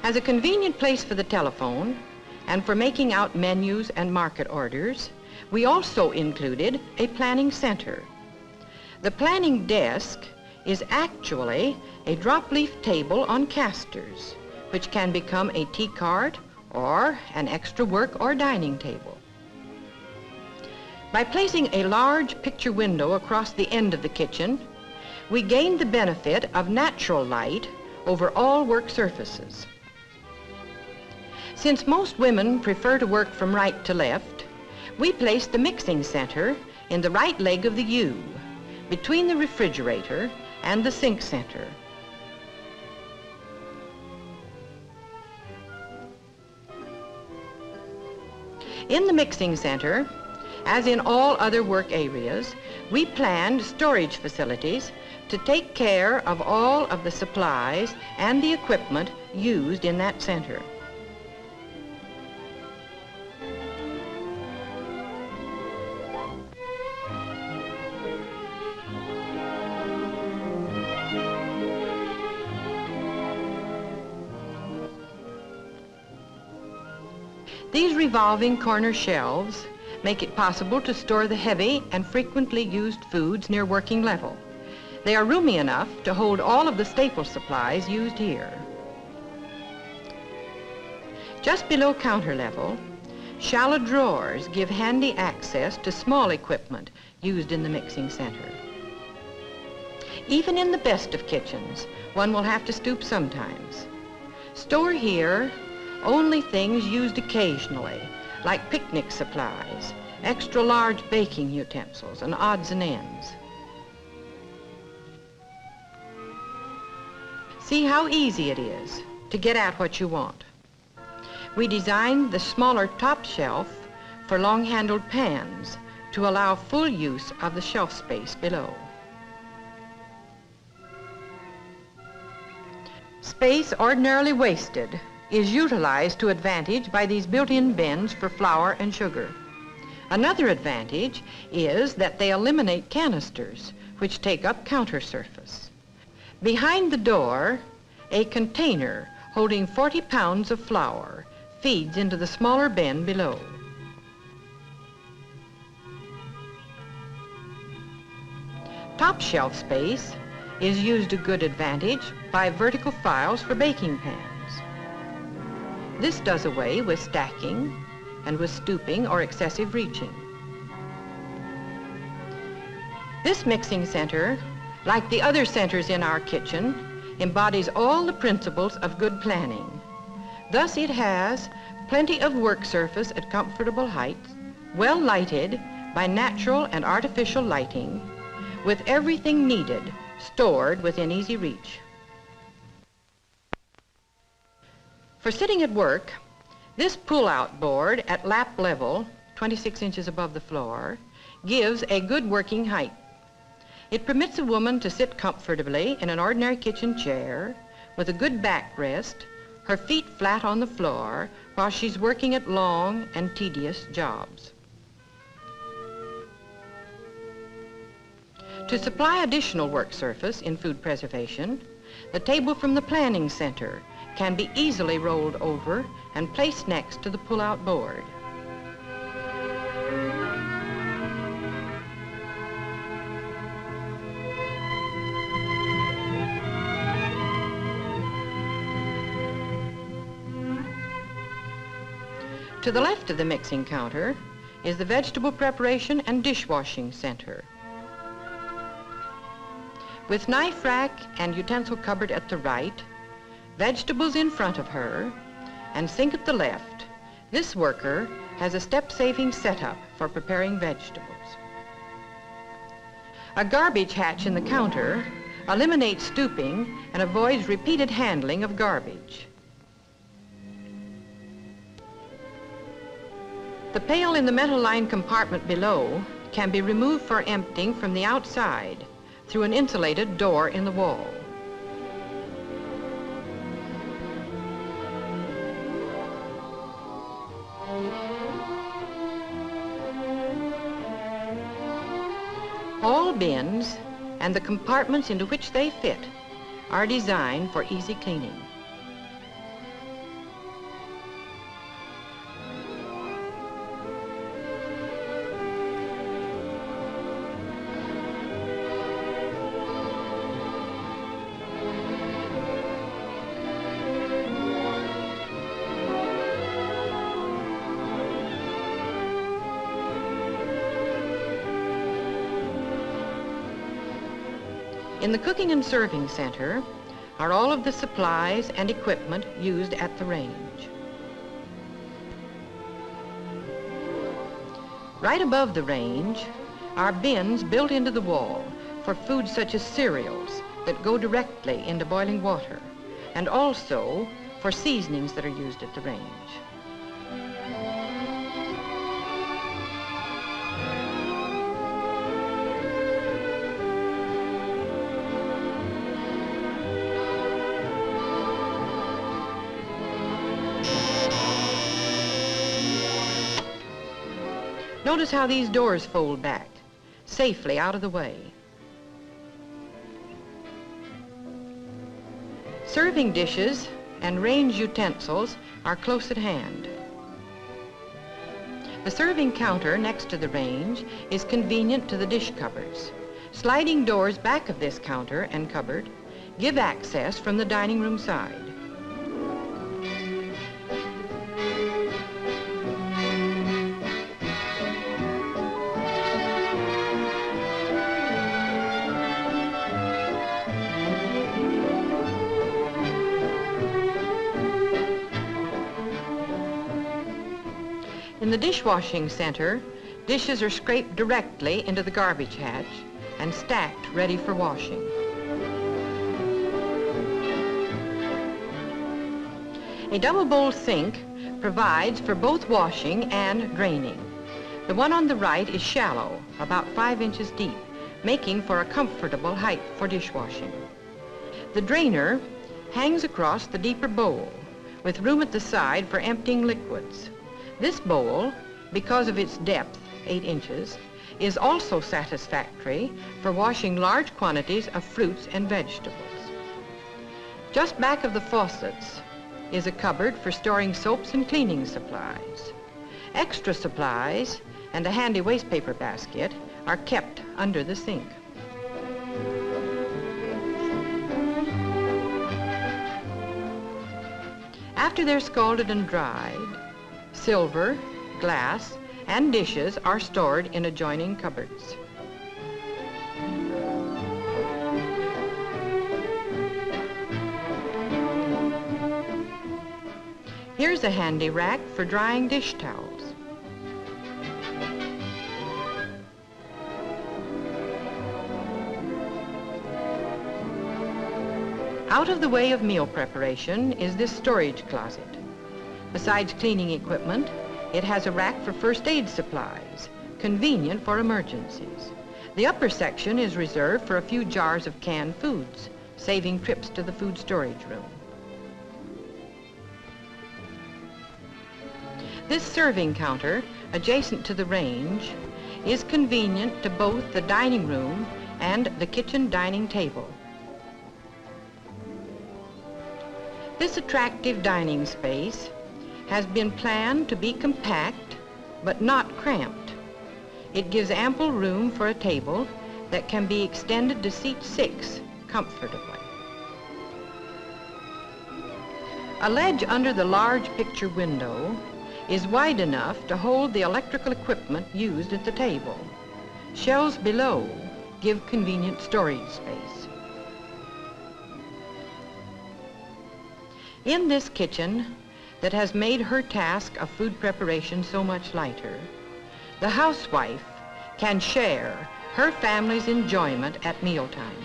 As a convenient place for the telephone and for making out menus and market orders, we also included a planning center. The planning desk is actually a drop-leaf table on casters, which can become a tea cart or an extra work or dining table. By placing a large picture window across the end of the kitchen, we gained the benefit of natural light over all work surfaces. Since most women prefer to work from right to left, we placed the mixing center in the right leg of the U, between the refrigerator and the sink center. In the mixing center, as in all other work areas, we planned storage facilities to take care of all of the supplies and the equipment used in that center. These revolving corner shelves make it possible to store the heavy and frequently used foods near working level. They are roomy enough to hold all of the staple supplies used here. Just below counter level, shallow drawers give handy access to small equipment used in the mixing center. Even in the best of kitchens, one will have to stoop sometimes. Store here only things used occasionally, like picnic supplies, extra large baking utensils, and odds and ends. See how easy it is to get at what you want. We designed the smaller top shelf for long-handled pans to allow full use of the shelf space below. Space ordinarily wasted is utilized to advantage by these built-in bins for flour and sugar. Another advantage is that they eliminate canisters, which take up counter surface. Behind the door, a container holding 40 pounds of flour feeds into the smaller bin below. Top shelf space is used to good advantage by vertical files for baking pans. This does away with stacking and with stooping or excessive reaching. This mixing center, like the other centers in our kitchen, embodies all the principles of good planning. Thus it has plenty of work surface at comfortable heights, well lighted by natural and artificial lighting, with everything needed stored within easy reach. For sitting at work, this pull-out board at lap level, 26 inches above the floor, gives a good working height. It permits a woman to sit comfortably in an ordinary kitchen chair with a good backrest, her feet flat on the floor while she's working at long and tedious jobs. To supply additional work surface in food preservation, the table from the planning center can be easily rolled over and placed next to the pull-out board. To the left of the mixing counter is the vegetable preparation and dishwashing center. With knife rack and utensil cupboard at the right, vegetables in front of her, and sink at the left, this worker has a step-saving setup for preparing vegetables. A garbage hatch in the counter eliminates stooping and avoids repeated handling of garbage. The pail in the metal-lined compartment below can be removed for emptying from the outside through an insulated door in the wall. All bins and the compartments into which they fit are designed for easy cleaning. In the cooking and serving center are all of the supplies and equipment used at the range. Right above the range are bins built into the wall for foods such as cereals that go directly into boiling water, and also for seasonings that are used at the range. Notice how these doors fold back, safely out of the way. Serving dishes and range utensils are close at hand. The serving counter next to the range is convenient to the dish cupboards. Sliding doors back of this counter and cupboard give access from the dining room side. In the dishwashing center, dishes are scraped directly into the garbage hatch and stacked ready for washing. A double bowl sink provides for both washing and draining. The one on the right is shallow, about 5 inches deep, making for a comfortable height for dishwashing. The drainer hangs across the deeper bowl with room at the side for emptying liquids. This bowl, because of its depth, 8 inches, is also satisfactory for washing large quantities of fruits and vegetables. Just back of the faucets is a cupboard for storing soaps and cleaning supplies. Extra supplies and a handy waste paper basket are kept under the sink. After they're scalded and dried, silver, glass, and dishes are stored in adjoining cupboards. Here's a handy rack for drying dish towels. Out of the way of meal preparation is this storage closet. Besides cleaning equipment, it has a rack for first aid supplies, convenient for emergencies. The upper section is reserved for a few jars of canned foods, saving trips to the food storage room. This serving counter, adjacent to the range, is convenient to both the dining room and the kitchen dining table. This attractive dining space has been planned to be compact, but not cramped. It gives ample room for a table that can be extended to seat 6 comfortably. A ledge under the large picture window is wide enough to hold the electrical equipment used at the table. Shelves below give convenient storage space. In this kitchen that has made her task of food preparation so much lighter, the housewife can share her family's enjoyment at mealtime.